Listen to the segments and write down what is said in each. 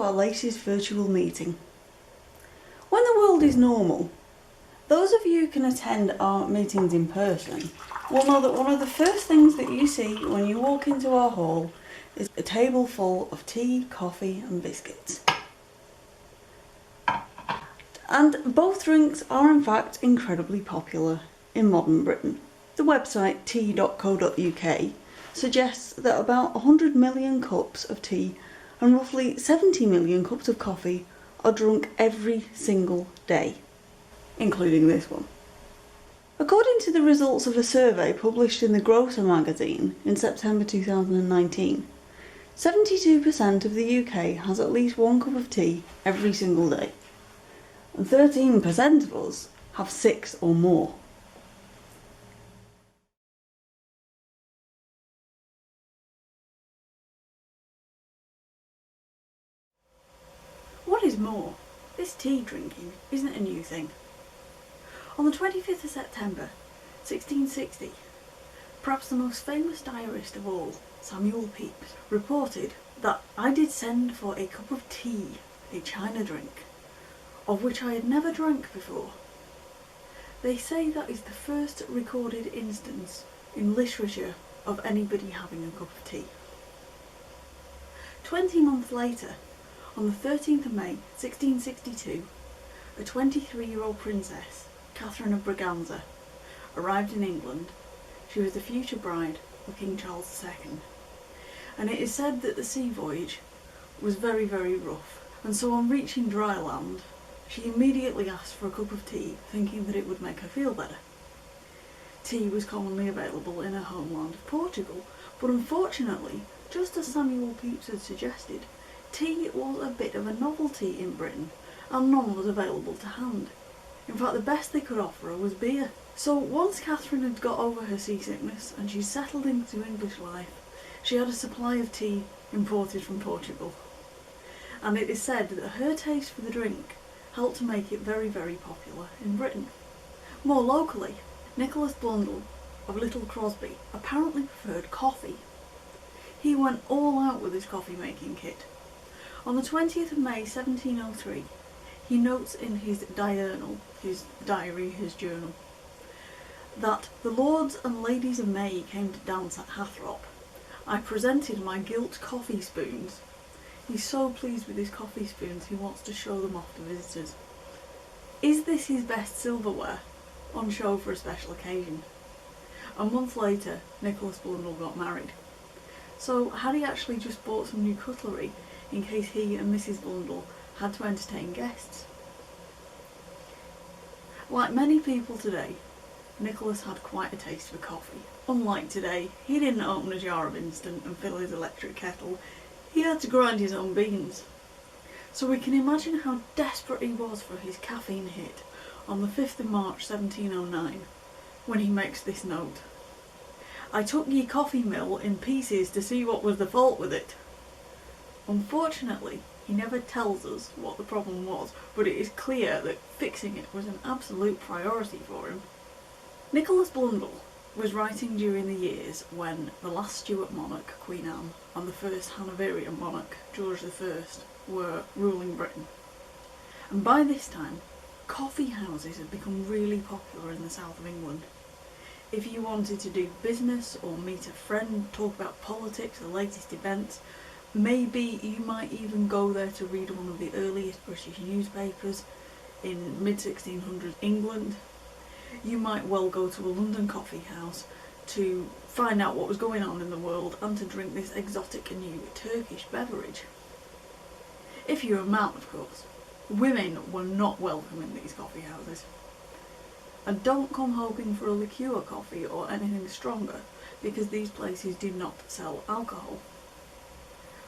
our latest virtual meeting. When the world is normal, those of you who can attend our meetings in person will know that one of the first things that you see when you walk into our hall is a table full of tea, coffee and biscuits. And both drinks are in fact incredibly popular in modern Britain. The website tea.co.uk suggests that about 100 million cups of tea and roughly 70 million cups of coffee are drunk every single day, including this one. According to the results of a survey published in the Grocer magazine in September 2019, 72% of the UK has at least one cup of tea every single day, and 13% of us have 6 or more. What is more, this tea drinking isn't a new thing. On the 25th of September 1660, perhaps the most famous diarist of all, Samuel Pepys, reported that I did send for a cup of tea, a China drink, of which I had never drank before. They say that is the first recorded instance in literature of anybody having a cup of tea. 20 months later, on the 13th of May 1662, a 23-year-old princess, Catherine of Braganza, arrived in England. She was the future bride of King Charles II, and it is said that the sea voyage was very, very rough, and so on reaching dry land, she immediately asked for a cup of tea, thinking that it would make her feel better. Tea was commonly available in her homeland of Portugal, but unfortunately, just as Samuel Pepys had suggested, tea was a bit of a novelty in Britain, and none was available to hand. In fact, the best they could offer her was beer. So once Catherine had got over her seasickness and she settled into English life, she had a supply of tea imported from Portugal. And it is said that her taste for the drink helped to make it very, very popular in Britain. More locally, Nicholas Blundell of Little Crosby apparently preferred coffee. He went all out with his coffee making kit. On the 20th of May 1703, he notes in his diurnal, his diary, his journal, that the lords and ladies of May came to dance at Hathrop. I presented my gilt coffee spoons. He's so pleased with his coffee spoons he wants to show them off to visitors. Is this his best silverware, on show for a special occasion? A month later, Nicholas Blundell got married. So had he actually just bought some new cutlery in case he and Mrs. Blundell had to entertain guests? Like many people today, Nicholas had quite a taste for coffee. Unlike today, he didn't open a jar of instant and fill his electric kettle. He had to grind his own beans. So we can imagine how desperate he was for his caffeine hit on the 5th of March 1709, when he makes this note. I took ye coffee mill in pieces to see what was the fault with it. Unfortunately, he never tells us what the problem was, but it is clear that fixing it was an absolute priority for him. Nicholas Blundell was writing during the years when the last Stuart monarch, Queen Anne, and the first Hanoverian monarch, George I, were ruling Britain. And by this time, coffee houses had become really popular in the south of England. If you wanted to do business or meet a friend, talk about politics, the latest events, maybe you might even go there to read one of the earliest British newspapers in mid-1600s England. You might well go to a London coffee house to find out what was going on in the world and to drink this exotic and new Turkish beverage. If you're a man, of course. Women were not welcome in these coffee houses. And don't come hoping for a liqueur coffee or anything stronger, because these places did not sell alcohol.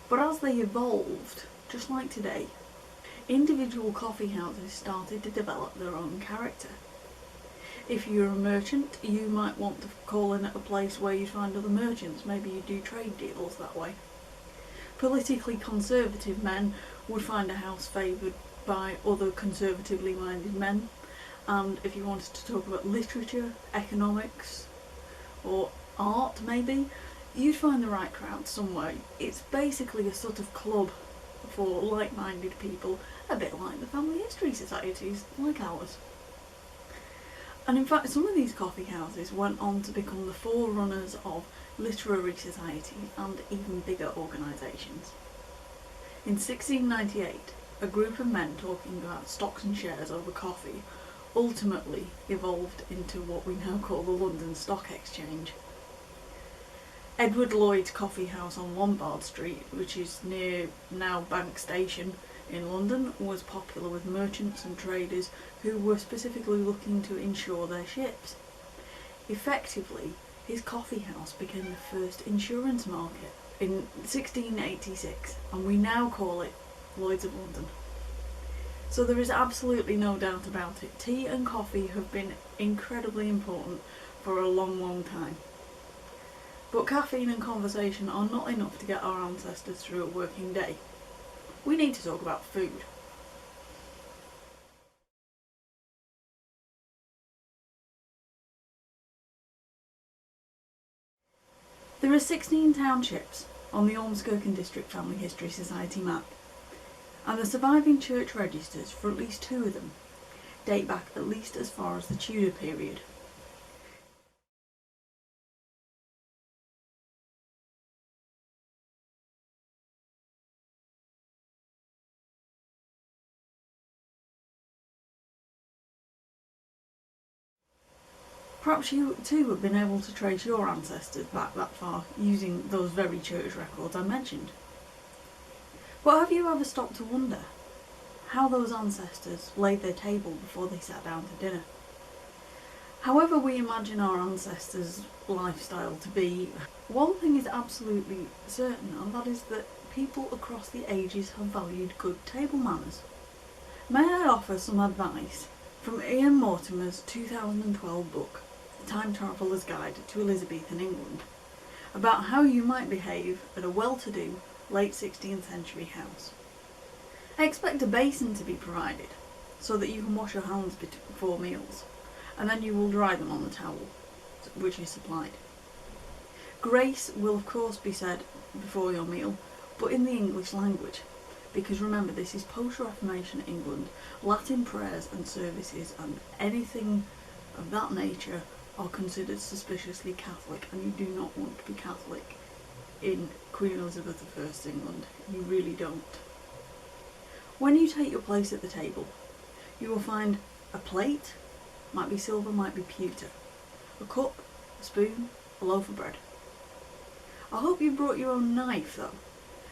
But as they evolved, just like today, individual coffee houses started to develop their own character. If you're a merchant, you might want to call in at a place where you find other merchants. Maybe you do trade deals that way. Politically conservative men would find a house favoured by other conservatively minded men. And if you wanted to talk about literature, economics, or art maybe, you'd find the right crowd somewhere. It's basically a sort of club for like-minded people, a bit like the family history societies like ours. And in fact, some of these coffee houses went on to become the forerunners of literary societies and even bigger organisations. In 1698, a group of men talking about stocks and shares over coffee ultimately evolved into what we now call the London Stock Exchange. Edward Lloyd's coffee house on Lombard Street, which is near now Bank Station in London, was popular with merchants and traders who were specifically looking to insure their ships. Effectively, his coffee house became the first insurance market in 1686, and we now call it Lloyd's of London. So there is absolutely no doubt about it. Tea and coffee have been incredibly important for a long, long time. But caffeine and conversation are not enough to get our ancestors through a working day. We need to talk about food. There are 16 townships on the Ormskirk and District Family History Society map, and the surviving church registers for at least 2 of them date back at least as far as the Tudor period. Perhaps you too have been able to trace your ancestors back that far using those very church records I mentioned. But have you ever stopped to wonder how those ancestors laid their table before they sat down to dinner? However we imagine our ancestors' lifestyle to be, one thing is absolutely certain, and that is that people across the ages have valued good table manners. May I offer some advice from Ian Mortimer's 2012 book, The Time Traveller's Guide to Elizabethan England, about how you might behave at a well-to-do late 16th century house. I expect a basin to be provided so that you can wash your hands before meals, and then you will dry them on the towel which is supplied. Grace will of course be said before your meal, but in the English language, because remember this is post-Reformation England. Latin prayers and services and anything of that nature are considered suspiciously Catholic, and you do not want to be Catholic in Queen Elizabeth I's England. You really don't. When you take your place at the table, you will find a plate, might be silver, might be pewter, a cup, a spoon, a loaf of bread. I hope you brought your own knife though,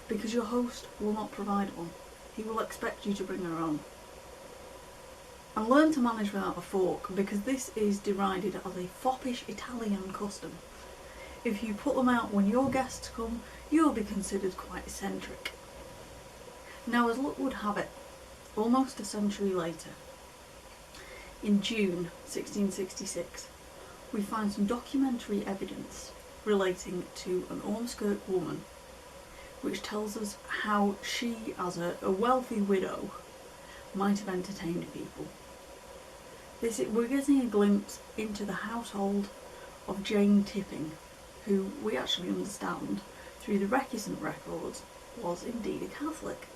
because your host will not provide one. He will expect you to bring your own. And learn to manage without a fork, because this is derided as a foppish Italian custom. If you put them out when your guests come, you'll be considered quite eccentric. Now, as luck would have it, almost a century later, in June 1666, we find some documentary evidence relating to an Ormskirk woman, which tells us how she, as a wealthy widow, might have entertained people. We're getting a glimpse into the household of Jane Tipping, who we actually understand through the recusant records was indeed a Catholic.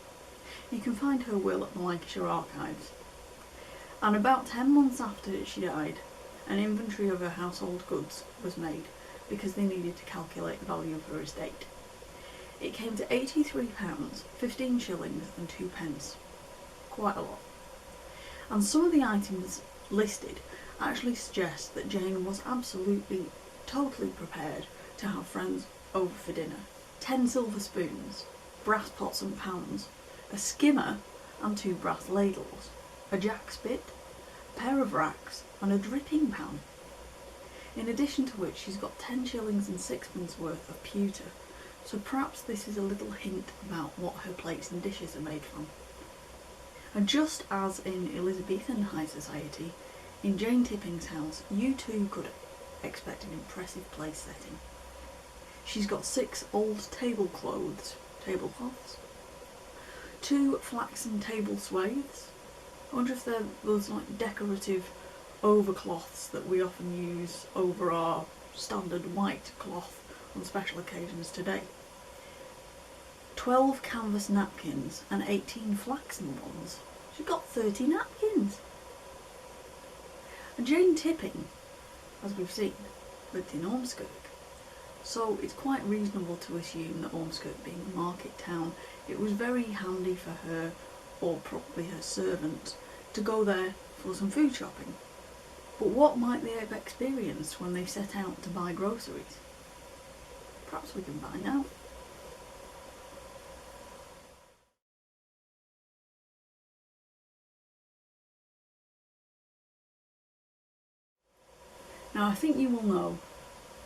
You can find her will at the Lancashire Archives. And about 10 months after she died, an inventory of her household goods was made because they needed to calculate the value of her estate. It came to £83, 15 shillings and 2 pence. Quite a lot. And some of the items listed actually suggest that Jane was absolutely, totally prepared to have friends over for dinner. 10 silver spoons, brass pots and pans, a skimmer and 2 brass ladles, a jack spit, a pair of racks and a dripping pan. In addition to which she's got 10 shillings and 6 pence worth of pewter, so perhaps this is a little hint about what her plates and dishes are made from. And just as in Elizabethan high society, in Jane Tipping's house you too could expect an impressive place setting. She's got 6 old tablecloths, 2 flaxen table swathes. I wonder if they're those like decorative overcloths that we often use over our standard white cloth on special occasions today. 12 canvas napkins and 18 flaxen ones. She got 30 napkins. And Jane Tipping, as we've seen, lived in Ormskirk. So it's quite reasonable to assume that Ormskirk being a market town, it was very handy for her, or probably her servants, to go there for some food shopping. But what might they have experienced when they set out to buy groceries? Perhaps we can find out. Now I think you will know,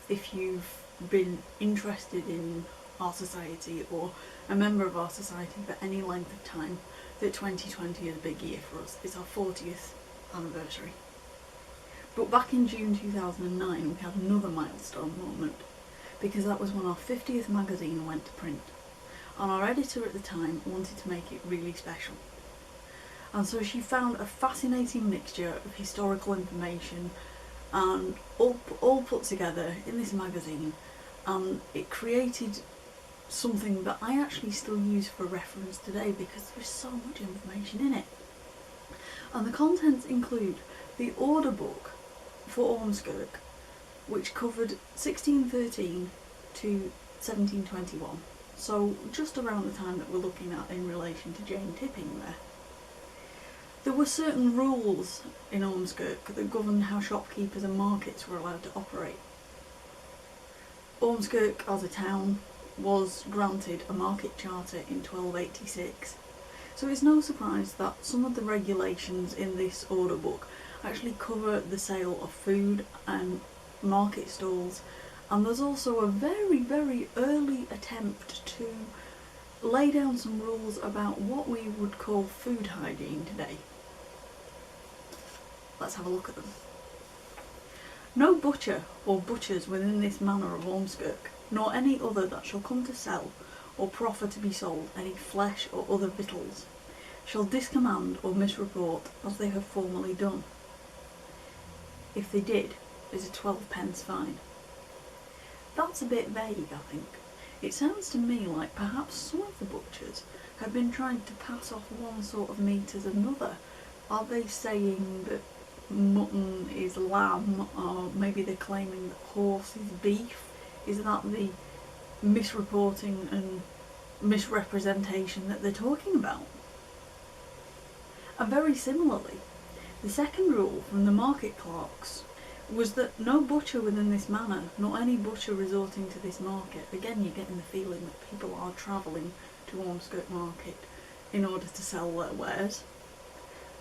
if you've been interested in our society or a member of our society for any length of time, that 2020 is a big year for us. It's our 40th anniversary. But back in June 2009 we had another milestone moment, because that was when our 50th magazine went to print, and our editor at the time wanted to make it really special. And so she found a fascinating mixture of historical information and all put together in this magazine, and it created something that I actually still use for reference today because there is so much information in it. And the contents include the order book for Ormskirk, which covered 1613 to 1721, so just around the time that we're looking at in relation to Jane Tipping there. There were certain rules in Ormskirk that governed how shopkeepers and markets were allowed to operate. Ormskirk as a town was granted a market charter in 1286, so it's no surprise that some of the regulations in this order book actually cover the sale of food and market stalls, and there's also a very early attempt to lay down some rules about what we would call food hygiene today. Let's have a look at them. No butcher or butchers within this manor of Ormskirk, nor any other that shall come to sell or proffer to be sold any flesh or other victuals, shall discommand or misreport as they have formerly done. If they did, is a 12d fine. That's a bit vague, I think. It sounds to me like perhaps some of the butchers have been trying to pass off one sort of meat as another. Are they saying that mutton is lamb, or maybe they're claiming that horse is beef? Is that the misreporting and misrepresentation that they're talking about? And very similarly, the second rule from the market clerks was that no butcher within this manor, nor any butcher resorting to this market, again you're getting the feeling that people are travelling to Ormskirk market in order to sell their wares,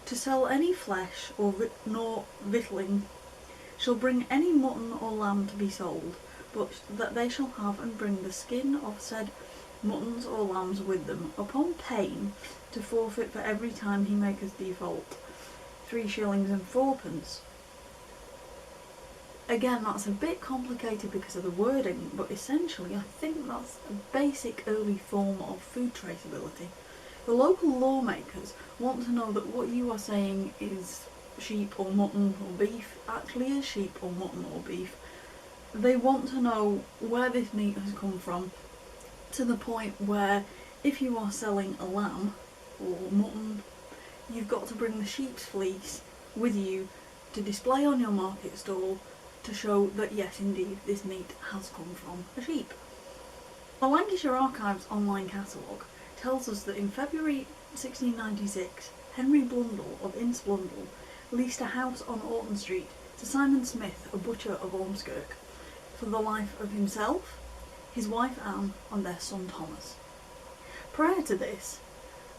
to sell any flesh or nor victualling, shall bring any mutton or lamb to be sold, but that they shall have and bring the skin of said muttons or lambs with them, upon pain to forfeit for every time he maketh default 3 shillings and 4d. Again, that's a bit complicated because of the wording, but essentially I think that's a basic early form of food traceability. The local lawmakers want to know that what you are saying is sheep or mutton or beef actually is sheep or mutton or beef. They want to know where this meat has come from, to the point where if you are selling a lamb or mutton, you've got to bring the sheep's fleece with you to display on your market stall to show that yes indeed this meat has come from a sheep. The Lancashire Archives online catalogue tells us that in February 1696 Henry Blundell of Blundell leased a house on Orton Street to Simon Smith, a butcher of Ormskirk, for the life of himself, his wife Anne and their son Thomas. Prior to this,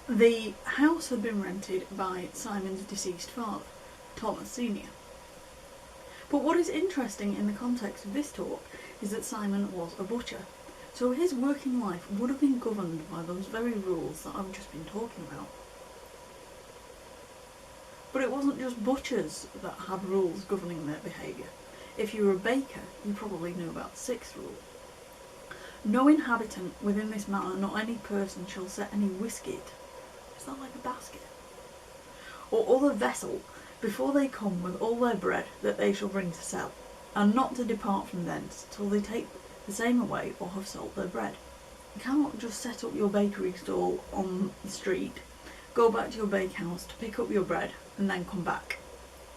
the house had been rented by Simon's deceased father, Thomas Sr. But what is interesting in the context of this talk is that Simon was a butcher, so his working life would have been governed by those very rules that I've just been talking about. But it wasn't just butchers that had rules governing their behaviour. If you were a baker, you probably knew about the 6th rule. No inhabitant within this manor, nor any person, shall set any whisket, is that like a basket, or other vessel, before they come with all their bread that they shall bring to sell, and not to depart from thence till they take the same away or have sold their bread. You cannot just set up your bakery stall on the street, go back to your bakehouse to pick up your bread and then come back.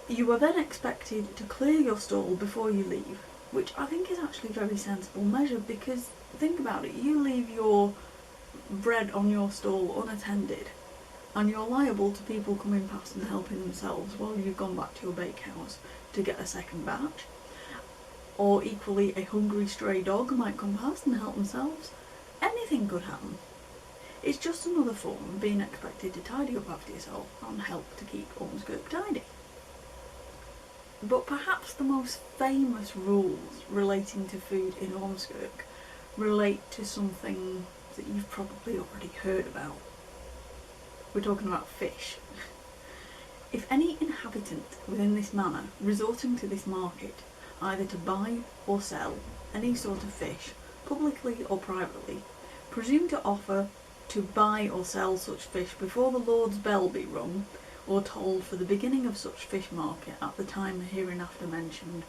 You are then expected to clear your stall before you leave, which I think is actually a very sensible measure, because think about it, you leave your bread on your stall unattended and you're liable to people coming past and helping themselves while you've gone back to your bakehouse to get a second batch. Or equally, a hungry stray dog might come past and help themselves. Anything could happen. It's just another form of being expected to tidy up after yourself and help to keep Ormskirk tidy. But perhaps the most famous rules relating to food in Ormskirk relate to something that you've probably already heard about. We're talking about fish. If any inhabitant within this manor resorting to this market, either to buy or sell any sort of fish, publicly or privately, presume to offer to buy or sell such fish before the Lord's bell be rung, or told for the beginning of such fish market at the time hereinafter mentioned,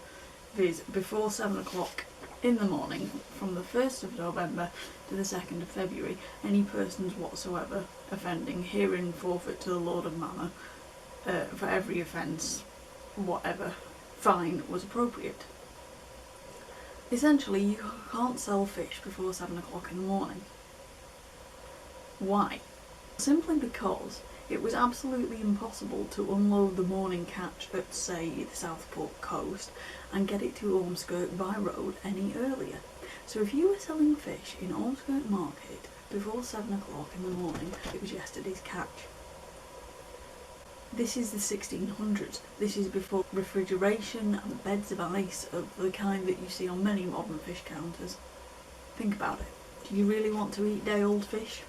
viz. Before 7 o'clock in the morning, from the 1st of November to the 2nd of February, any persons whatsoever offending herein forfeit to the Lord of Manor, for every offence, whatever fine was appropriate. Essentially, you can't sell fish before 7 o'clock in the morning. Why? Simply because it was absolutely impossible to unload the morning catch at, say, the Southport coast and get it to Ormskirk by road any earlier. So if you were selling fish in Ormskirk market before 7 o'clock in the morning, it was yesterday's catch. This is the 1600s. This is before refrigeration and beds of ice of the kind that you see on many modern fish counters. Think about it. Do you really want to eat day-old fish?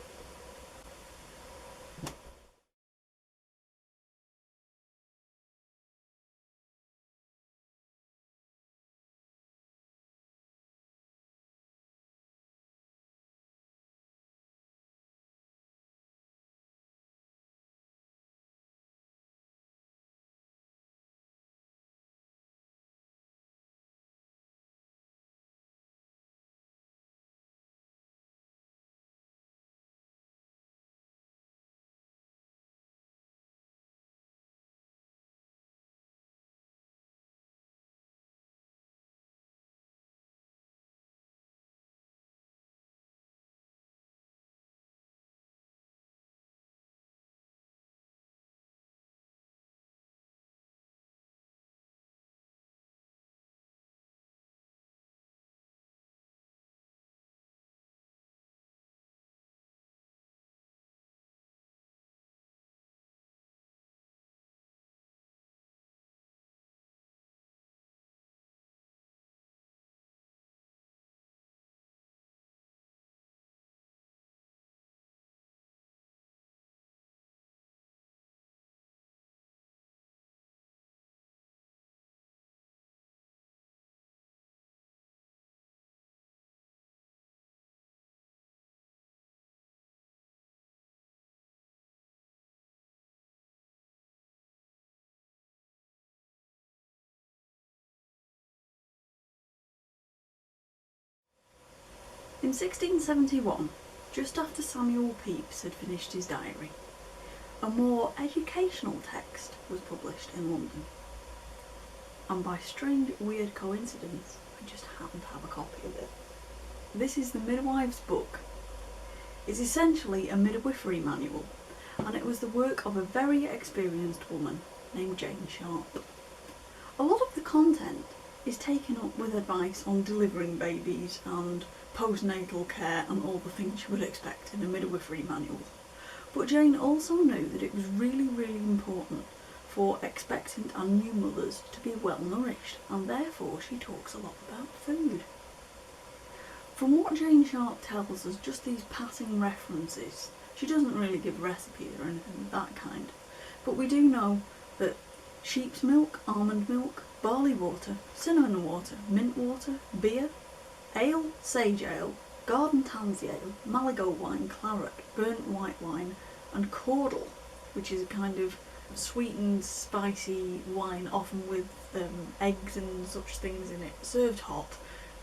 In 1671, just after Samuel Pepys had finished his diary, a more educational text was published in London. And by strange, weird coincidence, I just happen to have a copy of it. This is the Midwife's Book. It's essentially a midwifery manual, and it was the work of a very experienced woman named Jane Sharp. A lot of the content is taken up with advice on delivering babies and postnatal care and all the things you would expect in a midwifery manual. But Jane also knew that it was really, really important for expectant and new mothers to be well nourished, and therefore she talks a lot about food. From what Jane Sharp tells us, just these passing references, she doesn't really give recipes or anything of that kind, but we do know that sheep's milk, almond milk, barley water, cinnamon water, mint water, beer, ale, sage ale, garden tansy ale, Malago wine, claret, burnt white wine, and caudle, which is a kind of sweetened, spicy wine, often with eggs and such things in it, served hot,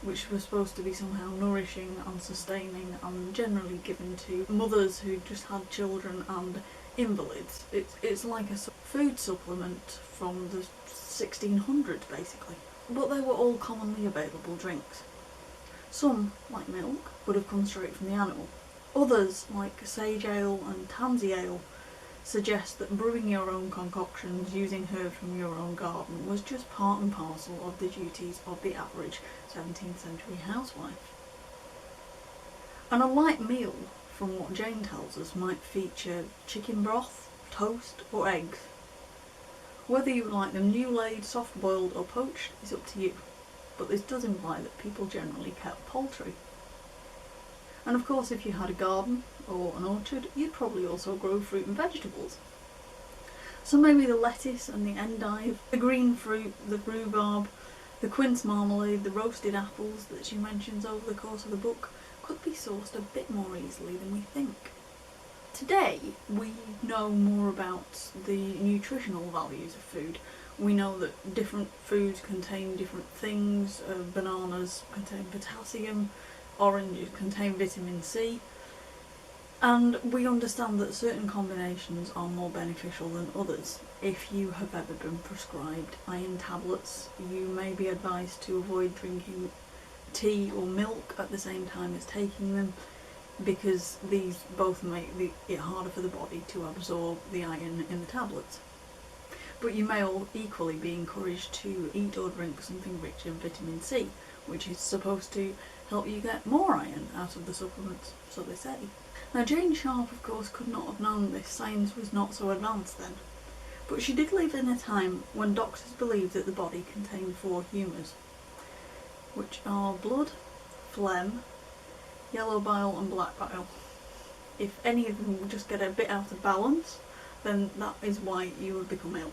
which was supposed to be somehow nourishing and sustaining and generally given to mothers who just had children and invalids. It's like a food supplement from the 1600s basically. But they were all commonly available drinks. Some, like milk, would have come straight from the animal. Others, like sage ale and tansy ale, suggest that brewing your own concoctions using herbs from your own garden was just part and parcel of the duties of the average 17th century housewife. And a light meal, from what Jane tells us, might feature chicken broth, toast or eggs. Whether you like them new laid, soft boiled or poached is up to you, but this does imply that people generally kept poultry. And of course, if you had a garden or an orchard, you'd probably also grow fruit and vegetables. So maybe the lettuce and the endive, the green fruit, the rhubarb, the quince marmalade, the roasted apples that she mentions over the course of the book could be sourced a bit more easily than we think. Today, we know more about the nutritional values of food. We know that different foods contain different things. Bananas contain potassium, oranges contain vitamin C, and we understand that certain combinations are more beneficial than others. If you have ever been prescribed iron tablets, you may be advised to avoid drinking tea or milk at the same time as taking them, because these both make it harder for the body to absorb the iron in the tablets. But you may all equally be encouraged to eat or drink something rich in vitamin C, which is supposed to help you get more iron out of the supplements, so they say. Now, Jane Sharp, of course, could not have known this. Science was not so advanced then. But she did live in a time when doctors believed that the body contained 4 humours, which are blood, phlegm, yellow bile and black bile. If any of them just get a bit out of balance, then that is why you would become ill.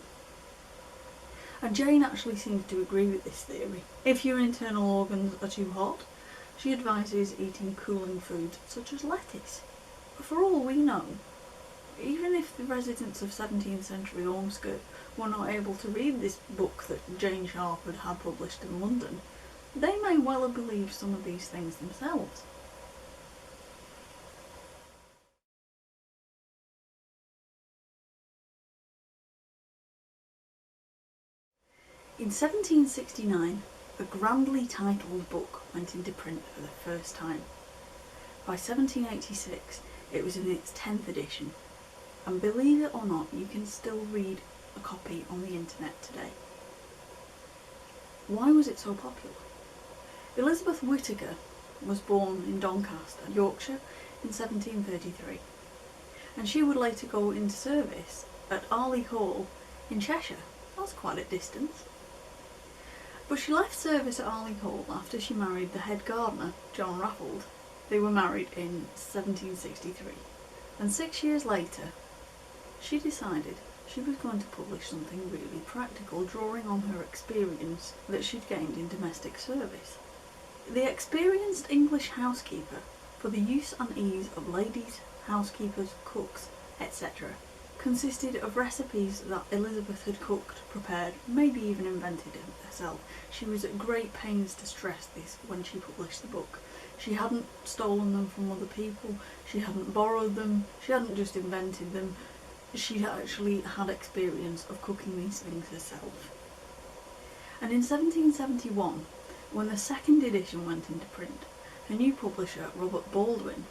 And Jane actually seems to agree with this theory. If your internal organs are too hot, she advises eating cooling foods such as lettuce. But for all we know, even if the residents of 17th century Ormskirk were not able to read this book that Jane Sharp had had published in London, they may well have believed some of these things themselves. In 1769, a grandly titled book went into print for the first time. By 1786, it was in its 10th edition, and believe it or not, you can still read a copy on the internet today. Why was it so popular? Elizabeth Whittaker was born in Doncaster, Yorkshire, in 1733, and she would later go into service at Arley Hall in Cheshire. That's quite a distance. But she left service at Arley Hall after she married the head gardener, John Raffald. They were married in 1763, and 6 years later, she decided she was going to publish something really practical, drawing on her experience that she'd gained in domestic service. The Experienced English Housekeeper for the Use and Ease of Ladies, Housekeepers, Cooks, etc. consisted of recipes that Elizabeth had cooked, prepared, maybe even invented herself. She was at great pains to stress this when she published the book. She hadn't stolen them from other people, she hadn't borrowed them, she hadn't just invented them, she actually had experience of cooking these things herself. And in 1771, when the second edition went into print, her new publisher, Robert Baldwin,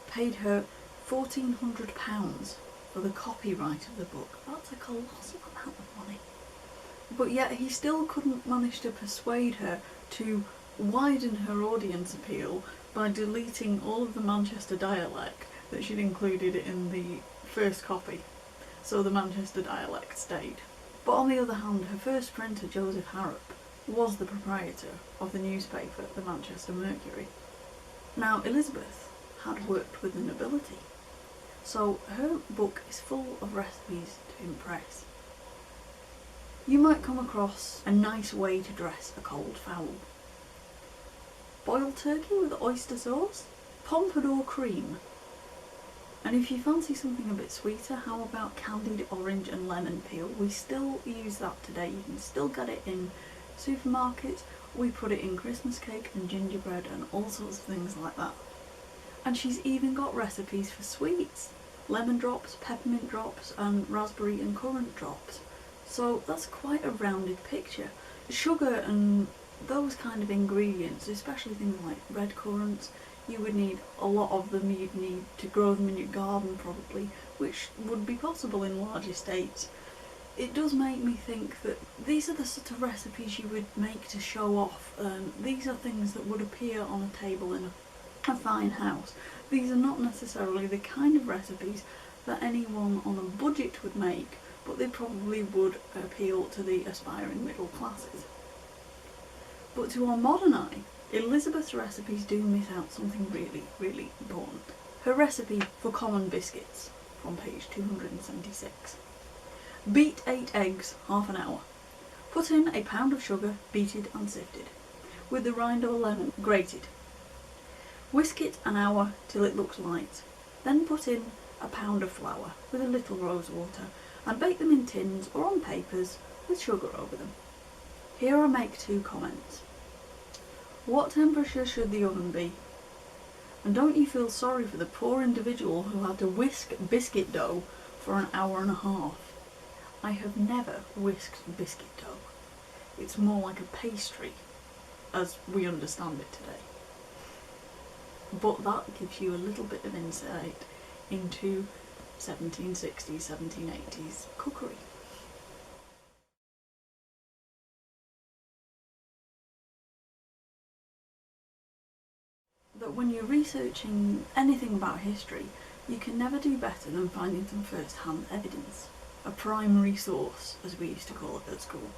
paid her £1,400 for the copyright of the book. That's a colossal amount of money. But yet he still couldn't manage to persuade her to widen her audience appeal by deleting all of the Manchester dialect that she'd included in the first copy, so the Manchester dialect stayed. But on the other hand, her first printer, Joseph Harrop, was the proprietor of the newspaper, the Manchester Mercury. Now, Elizabeth had worked with the nobility, so her book is full of recipes to impress. You might come across a nice way to dress a cold fowl. Boiled turkey with oyster sauce, pompadour cream. And if you fancy something a bit sweeter, how about candied orange and lemon peel? We still use that today. You can still get it in supermarkets, we put it in Christmas cake and gingerbread and all sorts of things like that. And she's even got recipes for sweets. Lemon drops, peppermint drops and raspberry and currant drops. So that's quite a rounded picture. Sugar and those kind of ingredients, especially things like red currants, you would need a lot of them. You'd need to grow them in your garden probably, which would be possible in large estates. It does make me think that these are the sort of recipes you would make to show off. These are things that would appear on a table in a fine house. These are not necessarily the kind of recipes that anyone on a budget would make, but they probably would appeal to the aspiring middle classes. But to our modern eye, Elizabeth's recipes do miss out something really, really important. Her recipe for common biscuits, from page 276. Beat 8 eggs, half an hour. Put in a pound of sugar, beaten and sifted, with the rind of a lemon, grated. Whisk it an hour till it looks light. Then put in a pound of flour with a little rose water and bake them in tins or on papers with sugar over them. Here I make 2 comments. What temperature should the oven be? And don't you feel sorry for the poor individual who had to whisk biscuit dough for an hour and a half? I have never whisked biscuit dough. It's more like a pastry, as we understand it today. But that gives you a little bit of insight into 1760s, 1780s cookery. That when you're researching anything about history, you can never do better than finding some first-hand evidence. A primary source, as we used to call it at school.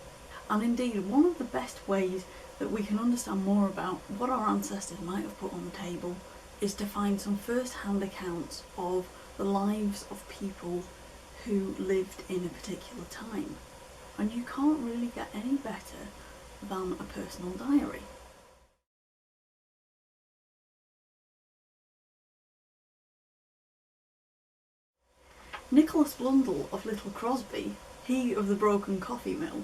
And indeed, one of the best ways that we can understand more about what our ancestors might have put on the table is to find some first-hand accounts of the lives of people who lived in a particular time. And you can't really get any better than a personal diary. Nicholas Blundell of Little Crosby, he of the broken coffee mill,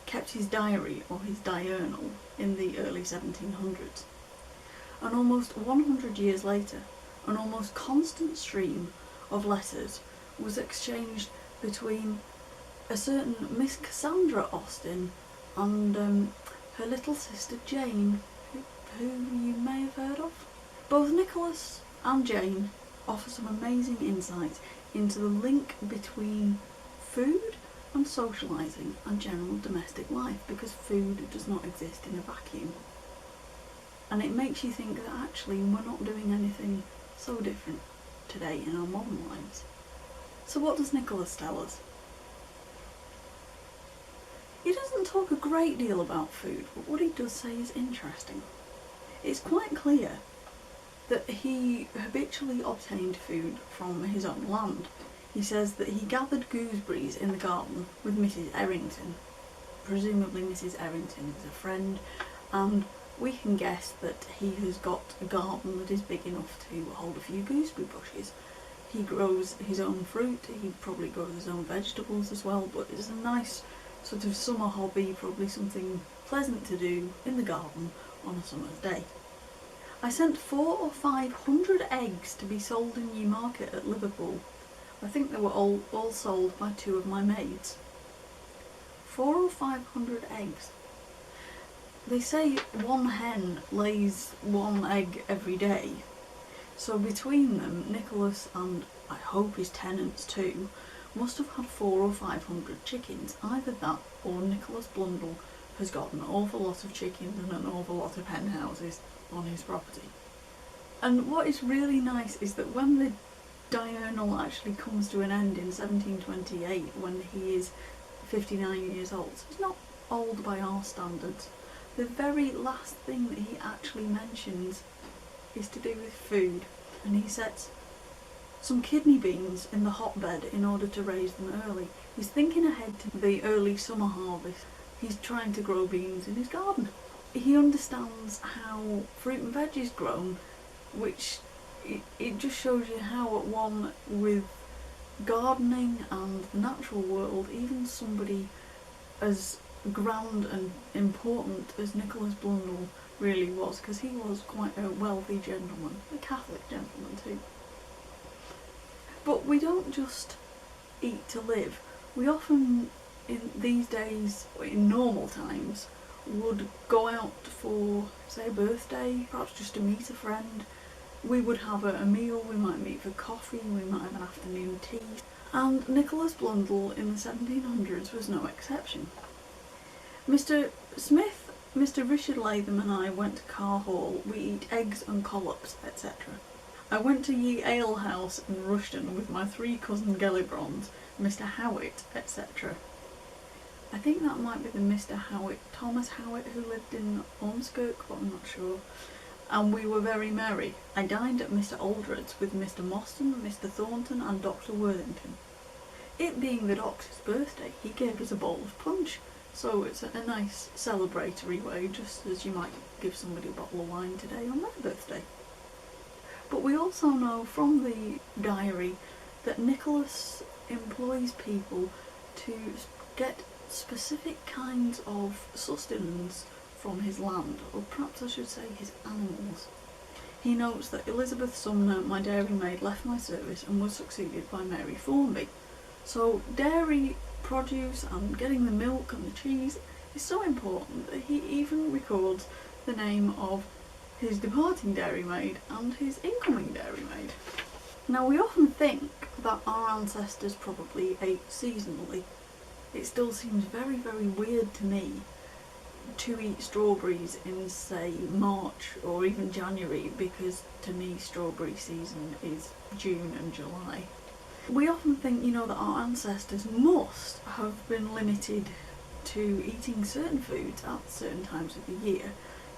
kept his diary, or his diurnal, in the early 1700s. And almost 100 years later, an almost constant stream of letters was exchanged between a certain Miss Cassandra Austen and her little sister Jane, who you may have heard of. Both Nicholas and Jane offer some amazing insights into the link between food and socialising and general domestic life, because food does not exist in a vacuum. And it makes you think that actually we're not doing anything so different today in our modern lives. So what does Nicholas tell us? He doesn't talk a great deal about food, but what he does say is interesting. It's quite clear that he habitually obtained food from his own land. He says that he gathered gooseberries in the garden with Mrs. Errington. Presumably Mrs. Errington is a friend, and we can guess that he has got a garden that is big enough to hold a few gooseberry bushes. He grows his own fruit, he probably grows his own vegetables as well, but it's a nice sort of summer hobby, probably something pleasant to do in the garden on a summer's day. I sent 400 or 500 eggs to be sold in Newmarket at Liverpool. I think they were all sold by 2 of my maids. 400 or 500 eggs. They say one hen lays 1 egg every day. So between them, Nicholas and I hope his tenants too, must have had 400 or 500 chickens. Either that or Nicholas Blundell has got an awful lot of chickens and an awful lot of hen houses on his property. And what is really nice is that when the diurnal actually comes to an end in 1728, when he is 59 years old, so he's not old by our standards, the very last thing that he actually mentions is to do with food, and he sets some kidney beans in the hotbed in order to raise them early. He's thinking ahead to the early summer harvest. He's trying to grow beans in his garden. He understands how fruit and veg is grown, which it just shows you how at one with gardening and the natural world, even somebody as grand and important as Nicholas Blundell really was, because he was quite a wealthy gentleman, a Catholic gentleman too. But we don't just eat to live. We often, in these days, in normal times, would go out for, say, a birthday, perhaps just to meet a friend. We would have a meal, we might meet for coffee, we might have an afternoon tea. And Nicholas Blundell in the 1700s was no exception. Mr. Smith, Mr. Richard Latham and I went to Carr Hall. We eat eggs and collops, etc. I went to Ye Ale House in Rushden with my 3 cousin Gellibrons, Mr. Howitt, etc. I think that might be the Mr. Howitt, Thomas Howitt, who lived in Ormskirk, but I'm not sure. And we were very merry. I dined at Mr. Aldred's with Mr. Mostyn, Mr. Thornton and Dr. Worthington. It being the doctor's birthday, he gave us a bowl of punch, so it's a nice celebratory way, just as you might give somebody a bottle of wine today on their birthday. But we also know from the diary that Nicholas employs people to get specific kinds of sustenance from his land, or perhaps I should say his animals. He notes that Elizabeth Sumner, my dairymaid, left my service and was succeeded by Mary Formby. So dairy produce and getting the milk and the cheese is so important that he even records the name of his departing dairymaid and his incoming dairymaid. Now, we often think that our ancestors probably ate seasonally. It still seems very, very weird to me to eat strawberries in, say, March or even January, because to me strawberry season is June and July. We often think, that our ancestors must have been limited to eating certain foods at certain times of the year.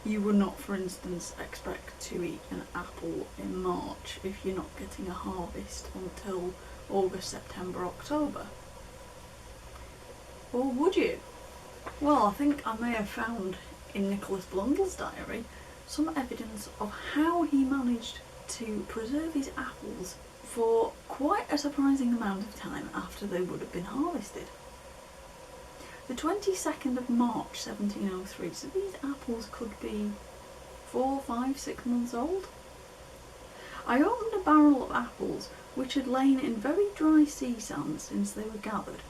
You would not, for instance, expect to eat an apple in March if you're not getting a harvest until August, September, October. Or would you? Well, I think I may have found in Nicholas Blundell's diary some evidence of how he managed to preserve his apples for quite a surprising amount of time after they would have been harvested. The 22nd of March 1703, so these apples could be 4, 5, 6 months old. I opened a barrel of apples which had lain in very dry sea sand since they were gathered.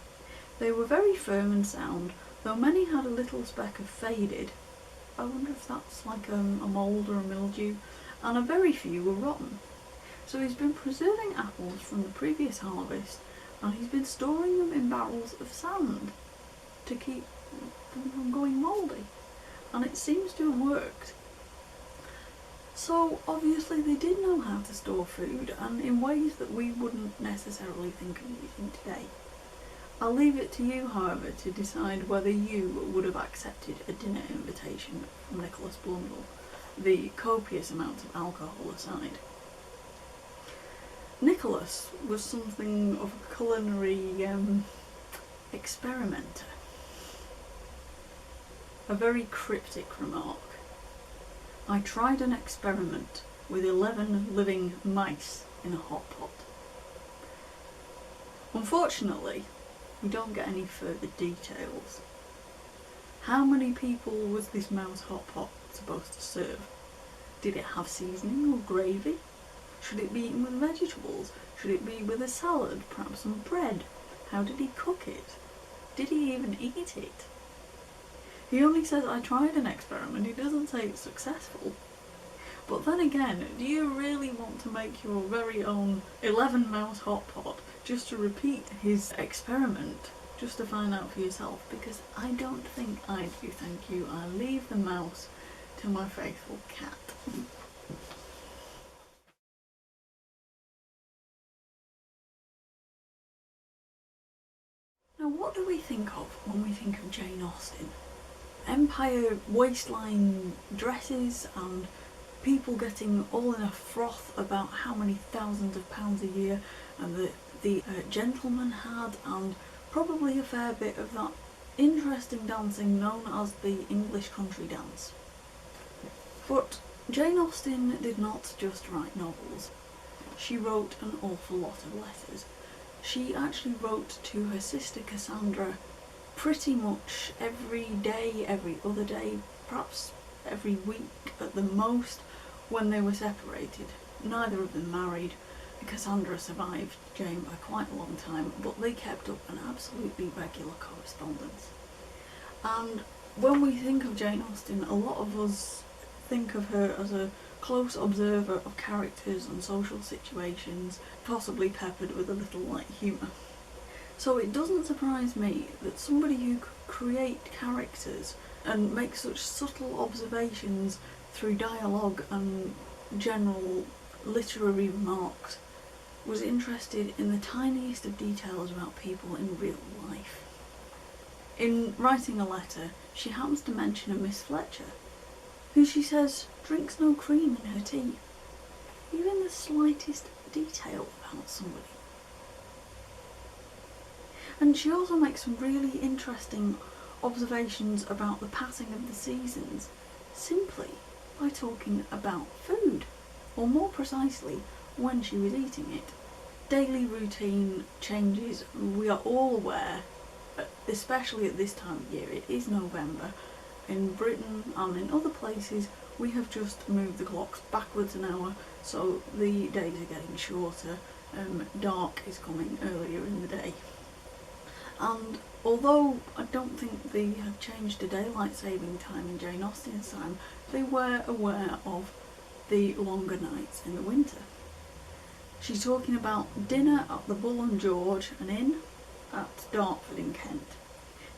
They were very firm and sound, though many had a little speck of faded. I wonder if that's like a mould or a mildew, and a very few were rotten. So he's been preserving apples from the previous harvest, and he's been storing them in barrels of sand to keep them from going mouldy, and it seems to have worked. So obviously they did know how to store food, and in ways that we wouldn't necessarily think of using today. I'll leave it to you, however, to decide whether you would have accepted a dinner invitation from Nicholas Blundell, the copious amount of alcohol aside. Nicholas was something of a culinary experimenter. A very cryptic remark. I tried an experiment with 11 living mice in a hot pot. Unfortunately, we don't get any further details. How many people was this mouse hot pot supposed to serve? Did it have seasoning or gravy? Should it be eaten with vegetables? Should it be with a salad, perhaps some bread? How did he cook it? Did he even eat it? He only says, I tried an experiment. He doesn't say it's successful. But then again, do you really want to make your very own 11 mouse hot pot just to repeat his experiment, just to find out for yourself? Because I don't think I do, thank you. I leave the mouse to my faithful cat. Now, what do we think of when we think of Jane Austen? Empire waistline dresses and people getting all in a froth about how many thousands of pounds a year and the gentleman had, and probably a fair bit of that interesting dancing known as the English country dance. But Jane Austen did not just write novels. She wrote an awful lot of letters. She actually wrote to her sister Cassandra pretty much every day, every other day, perhaps every week at the most, when they were separated. Neither of them married. Cassandra survived Jane by quite a long time, but they kept up an absolutely regular correspondence. And when we think of Jane Austen, a lot of us think of her as a close observer of characters and social situations, possibly peppered with a little light humour. So it doesn't surprise me that somebody who could create characters and make such subtle observations through dialogue and general literary remarks was interested in the tiniest of details about people in real life. In writing a letter, she happens to mention a Miss Fletcher, who she says drinks no cream in her tea. Even the slightest detail about somebody. And she also makes some really interesting observations about the passing of the seasons, simply by talking about food, or more precisely, when she was eating it. Daily routine changes, we are all aware, especially at this time of year. It is November. In Britain and in other places, we have just moved the clocks backwards an hour, so the days are getting shorter. Dark is coming earlier in the day. And although I don't think they have changed to daylight saving time in Jane Austen's time, they were aware of the longer nights in the winter. She's talking about dinner at the Bull and George, an inn at Dartford in Kent.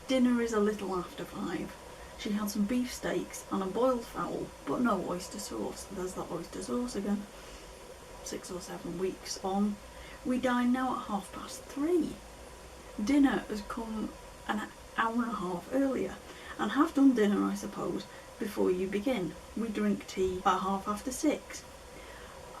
Dinner is a little after 5. She had some beef steaks and a boiled fowl, but no oyster sauce. There's that oyster sauce again. 6 or 7 weeks on. We dine now at 3:30. Dinner has come an hour and a half earlier, and have done dinner, I suppose, before you begin. We drink tea at 6:30.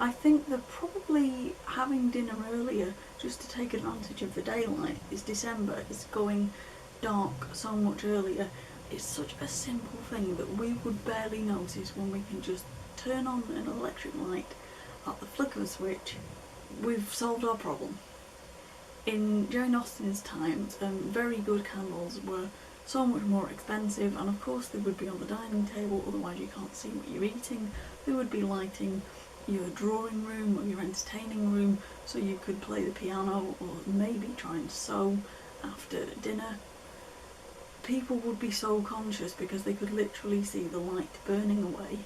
I think that probably having dinner earlier just to take advantage of the daylight is December. It's going dark so much earlier. It's such a simple thing that we would barely notice when we can just turn on an electric light at the flick of a switch. We've solved our problem. In Jane Austen's time, very good candles were so much more expensive, and of course they would be on the dining table, otherwise you can't see what you're eating. They would be lighting your drawing room or your entertaining room so you could play the piano or maybe try and sew after dinner. People would be so conscious because they could literally see the light burning away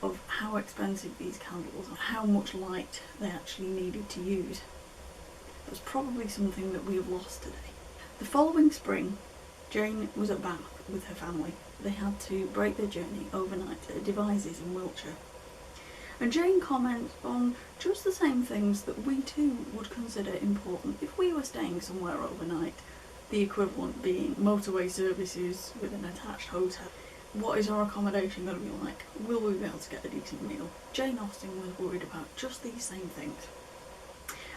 of how expensive these candles are, how much light they actually needed to use. That's probably something that we have lost today. The following spring, Jane was at Bath with her family. They had to break their journey overnight at Devizes in Wiltshire. And Jane comments on just the same things that we too would consider important if we were staying somewhere overnight, the equivalent being motorway services with an attached hotel. What is our accommodation going to be like? Will we be able to get a decent meal? Jane Austen was worried about just these same things.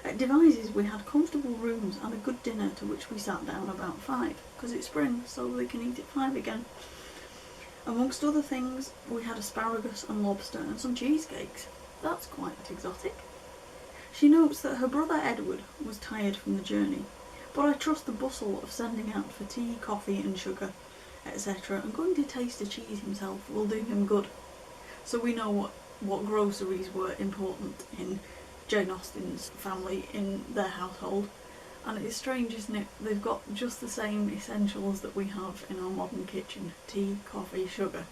At Devizes we had comfortable rooms and a good dinner, to which we sat down about 5, because it's spring, so they can eat at 5 again. Amongst other things, we had asparagus and lobster and some cheesecakes. That's quite exotic. She notes that her brother Edward was tired from the journey, but I trust the bustle of sending out for tea, coffee and sugar, etc., and going to taste a cheese himself will do him good. So we know what groceries were important in Jane Austen's family, in their household. And it's strange, isn't it? They've got just the same essentials that we have in our modern kitchen: tea, coffee, sugar.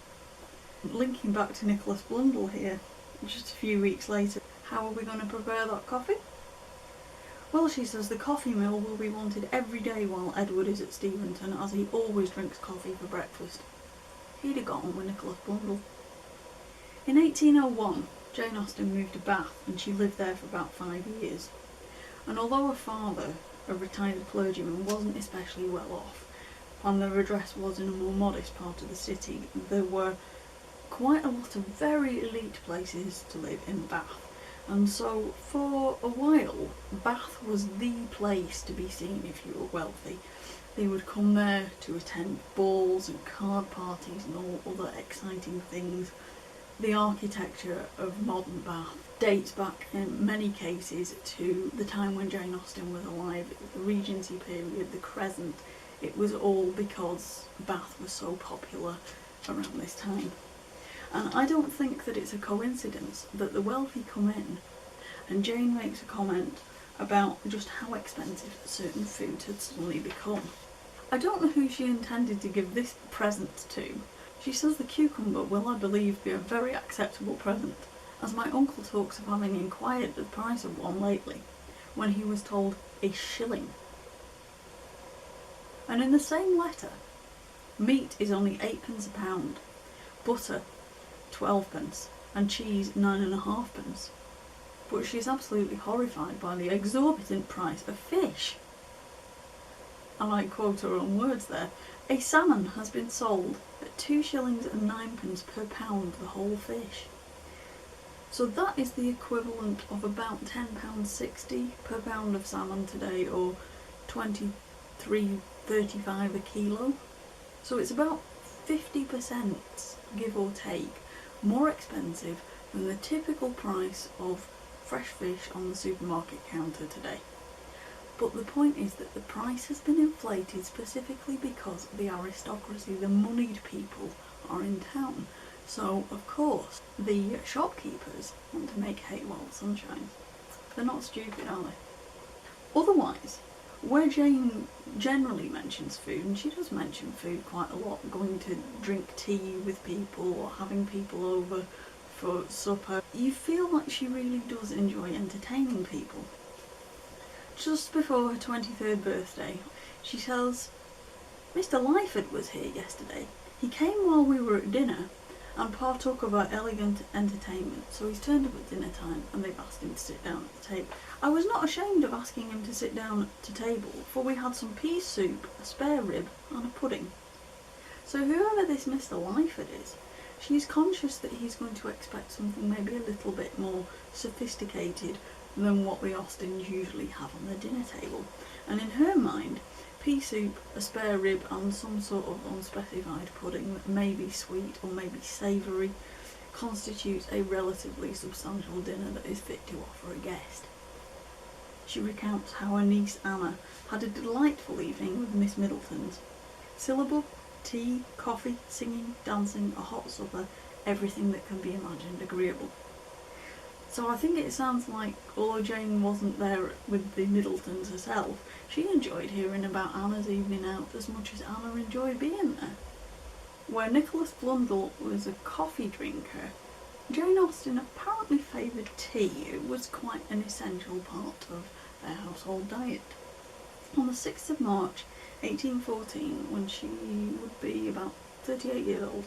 Linking back to Nicholas Blundell here, just a few weeks later, how are we going to prepare that coffee? Well, she says the coffee mill will be wanted every day while Edward is at Steventon, as he always drinks coffee for breakfast. He'd have got on with Nicholas Blundell. In 1801, Jane Austen moved to Bath, and she lived there for about 5 years. And although her father, a retired clergyman, wasn't especially well off, and their address was in a more modest part of the city, there were quite a lot of very elite places to live in Bath. And so for a while, Bath was the place to be seen if you were wealthy. They would come there to attend balls and card parties and all other exciting things. The architecture of modern Bath dates back in many cases to the time when Jane Austen was alive. The Regency period, the Crescent. it was all because Bath was so popular around this time. And I don't think that it's a coincidence that the wealthy come in and Jane makes a comment about just how expensive certain food had suddenly become. I don't know who she intended to give this present to. She says the cucumber will, I believe, be a very acceptable present, as my uncle talks of having inquired the price of one lately, when he was told a shilling. And in the same letter, meat is only 8p a pound, butter 12p, and cheese 9.5p. But she's absolutely horrified by the exorbitant price of fish. And I quote her own words there, a salmon has been sold at 2 shillings and 9p per pound, the whole fish. So that is the equivalent of about £10.60 per pound of salmon today, or £23.35 a kilo. So it's about 50%, give or take, more expensive than the typical price of fresh fish on the supermarket counter today. But the point is that the price has been inflated specifically because the aristocracy, the moneyed people, are in town. So, of course, the shopkeepers want to make hay while the sun shines. They're not stupid, are they? Otherwise, where Jane generally mentions food, and she does mention food quite a lot, going to drink tea with people or having people over for supper, you feel like she really does enjoy entertaining people. Just before her 23rd birthday, she tells, Mr. Lyford was here yesterday. He came while we were at dinner and partook of our elegant entertainment, so he's turned up at dinner time and they've asked him to sit down at the table. I was not ashamed of asking him to sit down at the table, for we had some pea soup, a spare rib and a pudding. So whoever this Mr. Lyford is, she's conscious that he's going to expect something maybe a little bit more sophisticated than what the Austens usually have on their dinner table. And in her mind, pea soup, a spare rib and some sort of unspecified pudding that may be sweet or may be savoury constitutes a relatively substantial dinner that is fit to offer a guest. She recounts how her niece Anna had a delightful evening with Miss Middleton's. Syllable, tea, coffee, singing, dancing, a hot supper, everything that can be imagined agreeable. So I think it sounds like, although Jane wasn't there with the Middletons herself, she enjoyed hearing about Anna's evening out as much as Anna enjoyed being there. Where Nicholas Blundell was a coffee drinker, Jane Austen apparently favoured tea. It was quite an essential part of their household diet. On the 6th of March 1814, when she would be about 38 years old,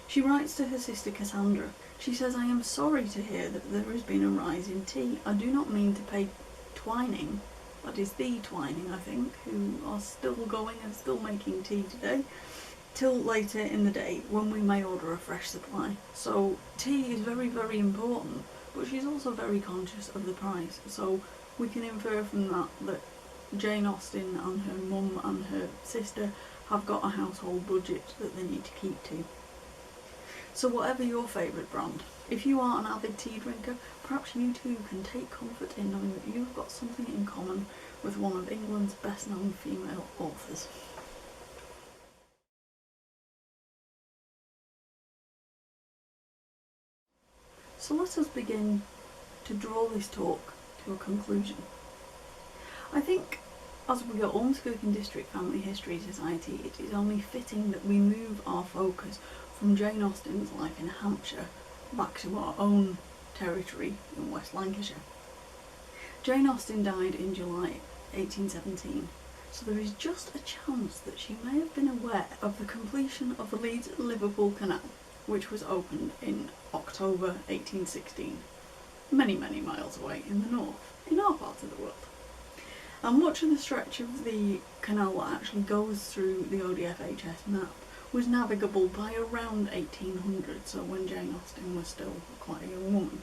she writes to her sister Cassandra. She says, I am sorry to hear that there has been a rise in tea. I do not mean to pay Twining, that is the Twining I think, who are still going and still making tea today, till later in the day when we may order a fresh supply. So tea is very, very important, but she's also very conscious of the price. So we can infer from that that Jane Austen and her mum and her sister have got a household budget that they need to keep to. So whatever your favourite brand, if you are an avid tea drinker, perhaps you too can take comfort in knowing that you've got something in common with one of England's best known female authors. So let us begin to draw this talk to a conclusion. I think as we are Ormskirk and District Family History Society, it is only fitting that we move our focus from Jane Austen's life in Hampshire back to our own territory in West Lancashire. Jane Austen died in July 1817, so there is just a chance that she may have been aware of the completion of the Leeds-Liverpool Canal, which was opened in October 1816, many, many miles away in the north, in our part of the world. And much of the stretch of the canal that actually goes through the ODFHS map was navigable by around 1800, so when Jane Austen was still quite a young woman.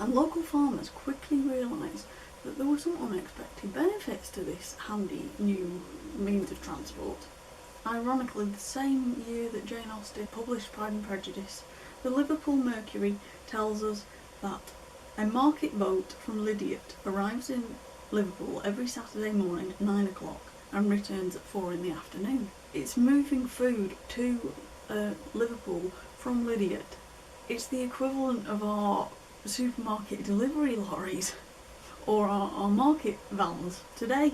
And local farmers quickly realised that there were some unexpected benefits to this handy new means of transport. Ironically, the same year that Jane Austen published Pride and Prejudice, the Liverpool Mercury tells us that a market boat from Lydiate arrives in Liverpool every Saturday morning at 9 o'clock and returns at 4 in the afternoon. It's moving food to Liverpool from Lydiate. It's the equivalent of our supermarket delivery lorries or our market vans today.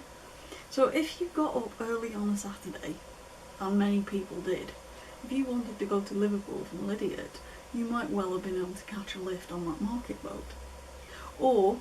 So if you got up early on a Saturday, and many people did, if you wanted to go to Liverpool from Lydiate, you might well have been able to catch a lift on that market boat. Or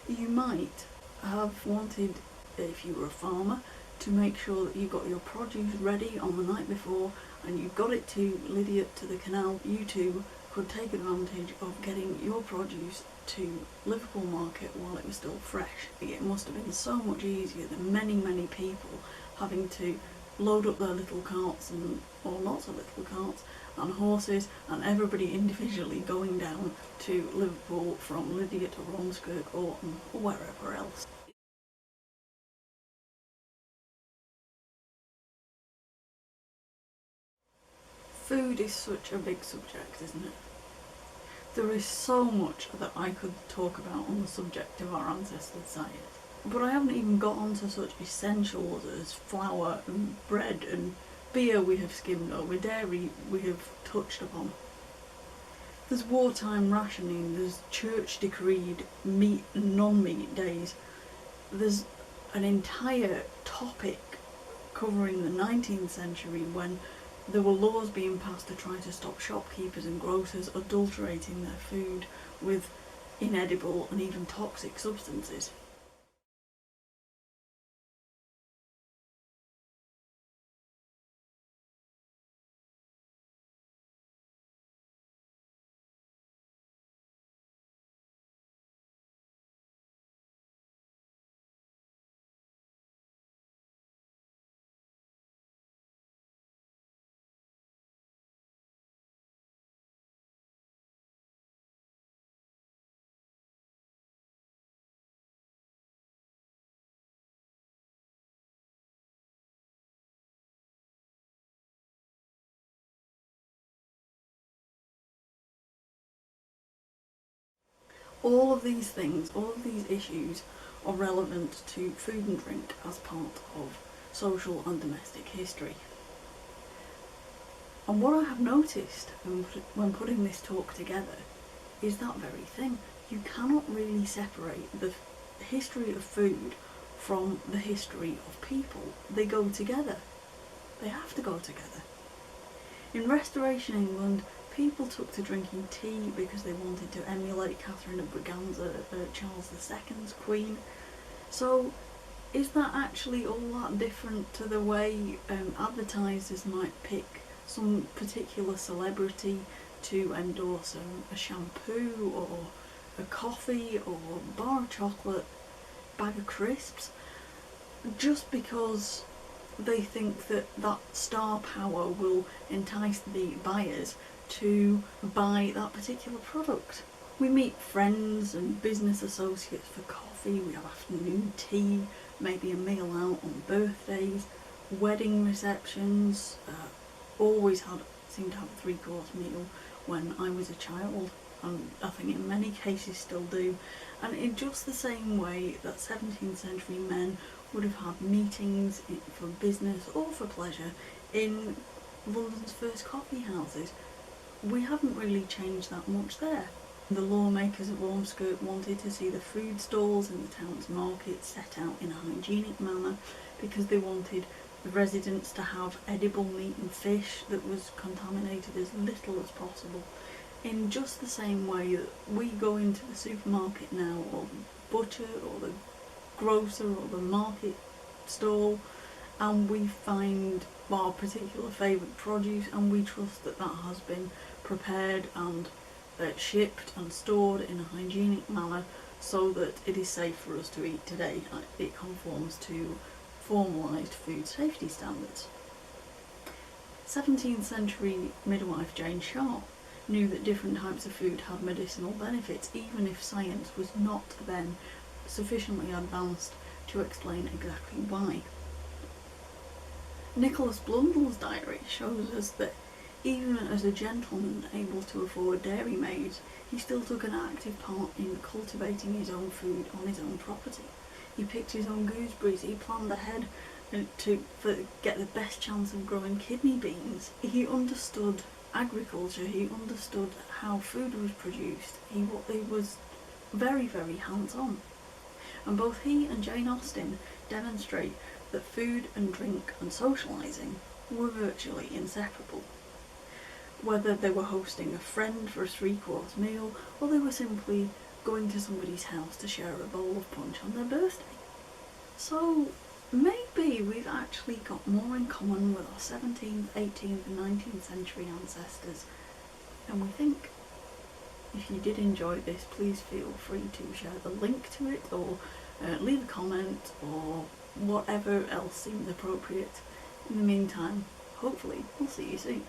you might have wanted, if you were a farmer, to make sure that you got your produce ready on the night before and you got it to Lydiate, to the canal. You too could take advantage of getting your produce to Liverpool market while it was still fresh. It must have been so much easier than many people having to load up their little carts, or lots of little carts and horses, and everybody individually going down to Liverpool from Lydiate or Ormskirk or wherever else. Food is such a big subject, isn't it? There is so much that I could talk about on the subject of our ancestors' diet. But I haven't even got onto such essentials as flour and bread and beer we have skimmed over, dairy we have touched upon. There's wartime rationing, there's church decreed meat and non-meat days. There's an entire topic covering the 19th century when there were laws being passed to try to stop shopkeepers and grocers adulterating their food with inedible and even toxic substances. All of these things, all of these issues are relevant to food and drink as part of social and domestic history. And what I have noticed when putting this talk together is that very thing. You cannot really separate the history of food from the history of people. They go together. They have to go together. In Restoration England, people took to drinking tea because they wanted to emulate Catherine of Braganza, Charles II's queen. So is that actually all that different to the way advertisers might pick some particular celebrity to endorse a shampoo or a coffee or a bar of chocolate, bag of crisps, just because they think that that star power will entice the buyers to buy that particular product? We meet friends and business associates for coffee, we have afternoon tea, maybe a meal out on birthdays, wedding receptions, always seemed to have a 3-course meal when I was a child, and I think in many cases still do. And in just the same way that 17th century men would have had meetings for business or for pleasure in London's first coffee houses, we haven't really changed that much there. The lawmakers of Ormskirk wanted to see the food stalls in the town's market set out in a hygienic manner because they wanted the residents to have edible meat and fish that was contaminated as little as possible. In just the same way that we go into the supermarket now, or the butcher or the grocer or the market stall, and we find our particular favourite produce and we trust that that has been prepared and shipped and stored in a hygienic manner so that it is safe for us to eat today. It conforms to formalised food safety standards. 17th century midwife Jane Austen knew that different types of food had medicinal benefits, even if science was not then sufficiently advanced to explain exactly why. Nicholas Blundell's diary shows us that even as a gentleman able to afford dairymaids, he still took an active part in cultivating his own food on his own property. He picked his own gooseberries, he planned ahead to get the best chance of growing kidney beans. He understood agriculture, he understood how food was produced, he was very, very hands-on. And both he and Jane Austen demonstrate that food and drink and socialising were virtually inseparable. Whether they were hosting a friend for a three-course meal, or they were simply going to somebody's house to share a bowl of punch on their birthday. So maybe we've actually got more in common with our 17th, 18th and 19th century ancestors than we think. If you did enjoy this, please feel free to share the link to it, or leave a comment, or whatever else seems appropriate. In the meantime, hopefully we'll see you soon.